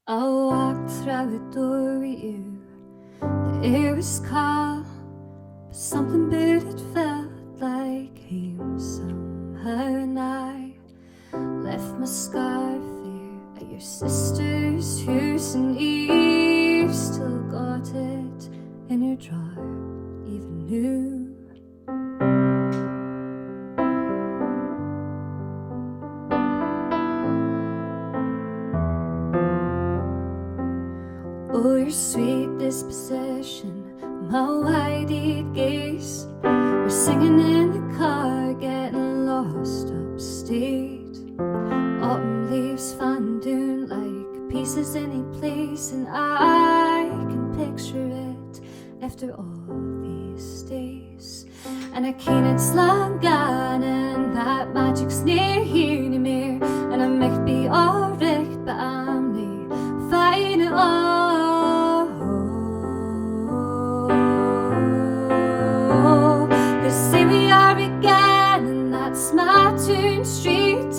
I walked through the door with you. The air was calm, but something about it felt like home somehow. And I left my scarf here at your sister's house, and Eve still got it in her drawer, even new. Oh, your sweet disposition, my wide-eyed gaze. We're singing in the car, getting lost upstate. Autumn leaves falling down like pieces any place, and I can picture it after all these days. And I can't, it's long gone, and that magic's near here anymore. And I might be alright, but I'm not fine at all. Say we are again, and that's my turn street.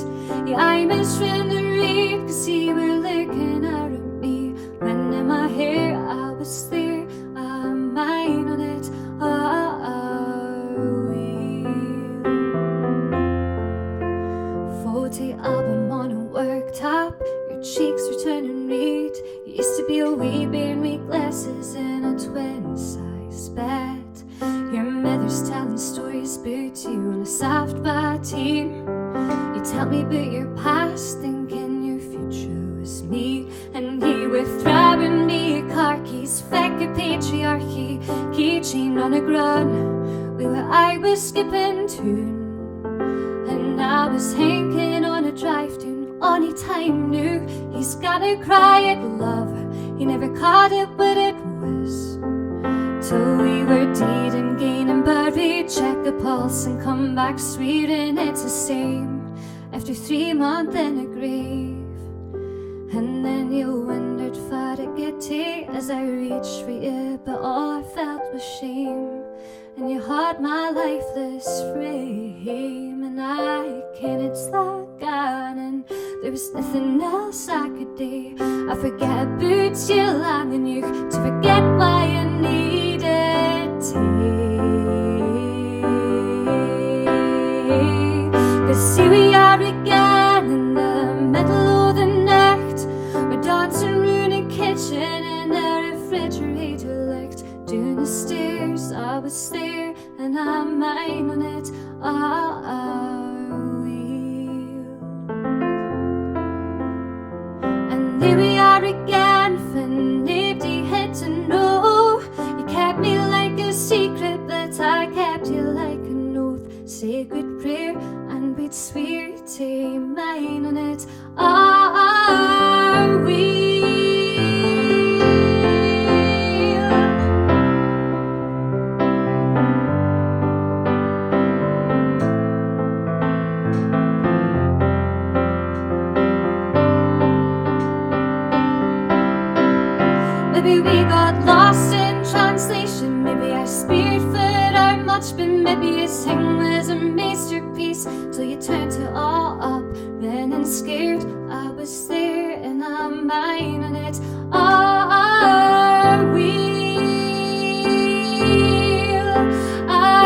Yeah, I misread the read, cause you were looking out at me. When in my hair I was there, I'm mine on it, are we? 40 album on a worktop, your cheeks were turning red. You used to be a wee bear in wee glasses in a twin-size bed. Your mother's telling stories about you on a soft body. You tell me about your past, thinking your future was me. And you were throwing me car keys, fake patriarchy, keychain on the ground. Where I was skipping tune, and I was hanging on a drive tune. Any time new, he's gonna cry at love. He never caught it what it was. Till we were dead and gaining buried, check the pulse and come back sweet, and it's the same after 3 months in a grave. And then you wondered far to get to as I reached for you, but all I felt was shame. And you had my lifeless frame, and I can't, it's that gone, and there was nothing else I could do. I forget about you long enough to forget why I needed tea. Cause here we are again in the middle of the night. We're dancing round a kitchen and the refrigerator licked. Down the stairs, I was there, and I'm mine on it, are we? And here we are again, for nobody had to know. You kept me like a secret, but I kept you like an oath. Sacred prayer, and we'd swear to mine on it, are we? Maybe we got lost in translation. Maybe I speared for our much, but maybe his thing was a masterpiece. Till you turned it all up, running scared. I was there, and I'm mine on it, are we?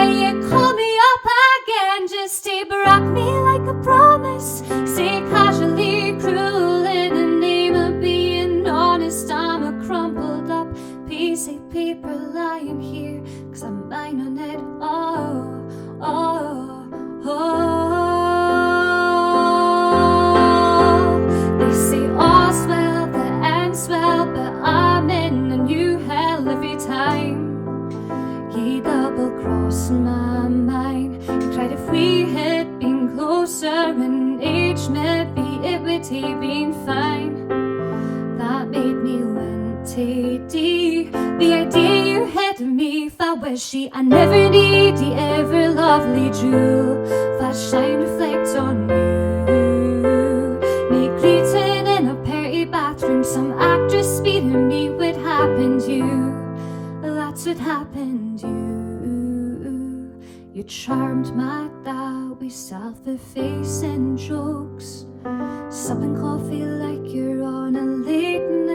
You call me up again just to rock me like a promise. Say casually cruel in the name of being honest. I'm a crumpled up piece of paper lying here, cause I'm mine on it, oh, oh, oh. They say all's well that ends well, but I'm in a new hell every time. You double-crossed my mind. You cried if we had been closer in age, maybe it would have been fine. That made me want to do the idea you had of me. If I wishy I never need the ever lovely jewel that shine reflect on you. Me greeting in a party bathroom, some actress speeding me. What happened to you? That's what happened to you. You charmed my doubt with self-effacing jokes, sipping coffee like you're on a late night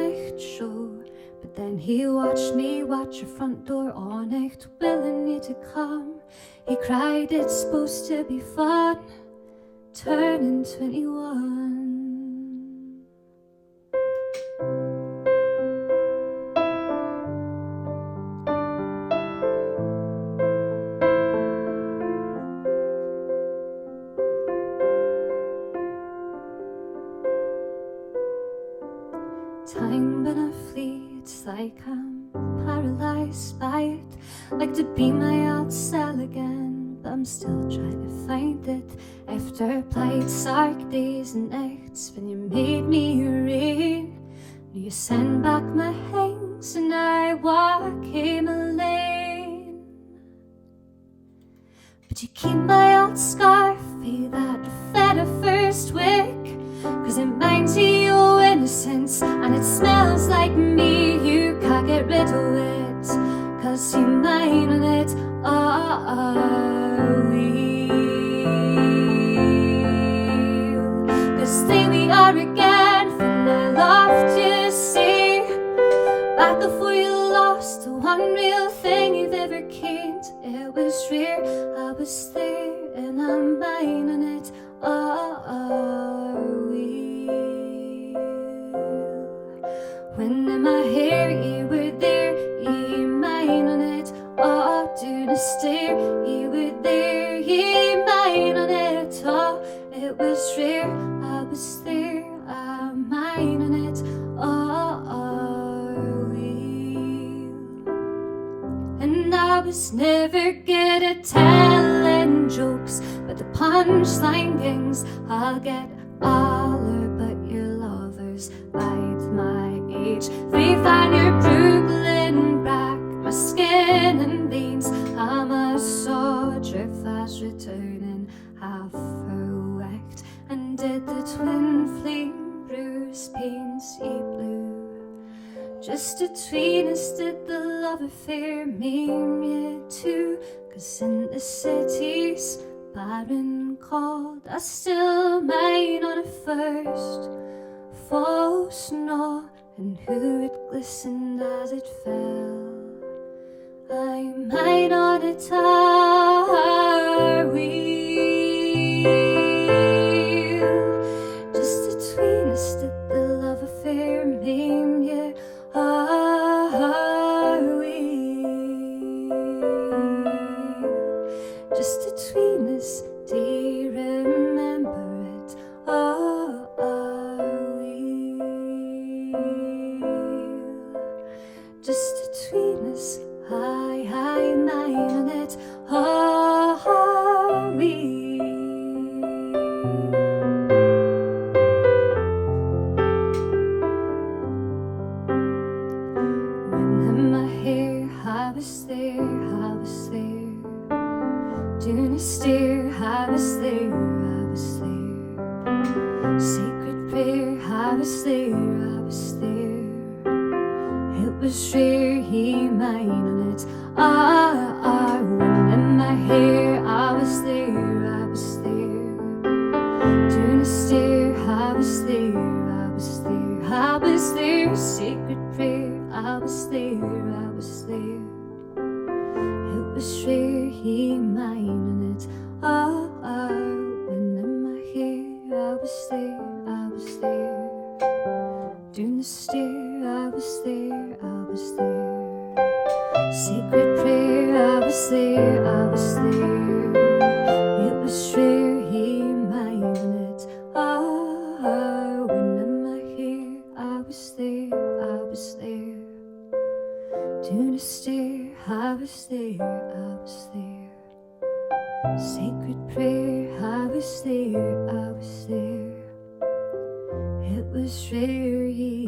he watched me watch your front door all night, willing you to come. He cried, it's supposed to be fun, turning 21. Time gonna flee, it's like I'm paralyzed by it. Like to be my old self again, but I'm still trying to find it. After played dark days and nights, when you made me rain, you sent back my hands and I walk him a lane. But you keep my old scarf, that feather first wick, 'cause it reminds you of innocence and it smells like me. You can't get rid of it, 'cause you're mine and it are we. 'Cause there we are again, when I loved you, see, back before you lost the one real thing you've ever gained. It was rare, I was there, and I'm mine and it are we. When in my hair you were there, you mine on it, oh, do the stare, you were there, you mine on it, oh, it was rare, I was there, I'm mine on it, oh, are we. And I was never good at telling jokes, but the punchline gangs, I'll get all her but your lovers bite my age. Refine your Brooklyn back, my skin and veins. I'm a soldier fast returning, half wrecked, and did the twin flame bruise paints ye blue. Just between us did the love affair mean you too? 'Cause in the city's barren cold, I still mine on it first. Fall snow and who it glistened as it fell. I mine on it are we. Just between us did the love affair mean you are we. Just between us, do you remember it? Oh, are we? Just between us, I mine on it. Oh, are we? When in my hair, I was there, I was there. Doing a stare, I was there, I was there. Sacred prayer, I was there, I was there. It was rare, he mine on it. When in my hair, I was there, I was there. Doing a stare, I was there, I was there. I was there, sacred prayer, I was there, I was there. It was rare, he mine on it. When in my hair, I was there, I was there. Doing the stare, I was there, I was there. Sacred prayer, I was there, I was there. It was rare, he mine on it. When in my hair, I was there, I was there. Doing a stare, I was there, I was there. Sacred prayer, I was there, I was there. It was rare, he